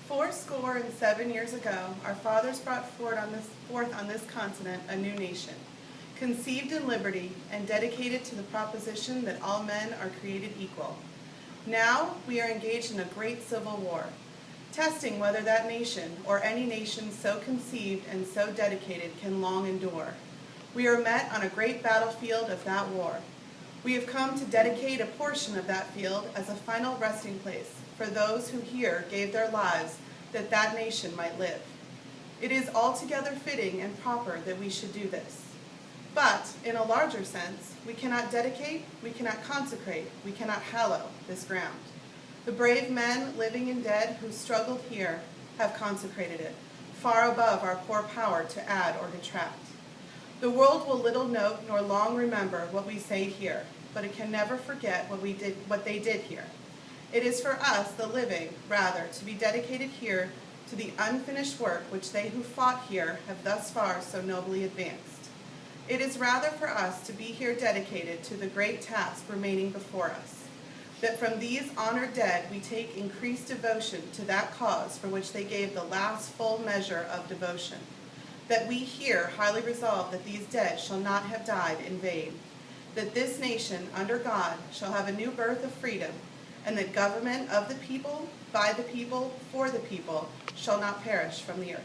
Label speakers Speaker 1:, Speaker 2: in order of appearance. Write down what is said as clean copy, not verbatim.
Speaker 1: 407 years ago, our fathers brought forth on this continent a new nation, conceived in liberty and dedicated to the proposition that all men are created equal. Now we are engaged in a great civil war, testing whether that nation or any nation so conceived and so dedicated can long endure. We are met on a great battlefield of that war. We have come to dedicate a portion of that field as a final resting place for those who here gave their lives that that nation might live. It is altogether fitting and proper that we should do this. But in a larger sense, we cannot dedicate, we cannot consecrate, we cannot hallow this ground. The brave men, living and dead, who struggled here have consecrated it, far above our poor power to add or detract. The world will little note nor long remember what we say here, but it can never forget what they did here. It is for us, the living, rather, to be dedicated here to the unfinished work which they who fought here have thus far so nobly advanced. It is rather for us to be here dedicated to the great task remaining before us, that from these honored dead we take increased devotion to that cause for which they gave the last full measure of devotion, that we here highly resolve that these dead shall not have died in vain, that this nation under God shall have a new birth of freedom, and that government of the people, by the people, for the people, shall not perish from the earth.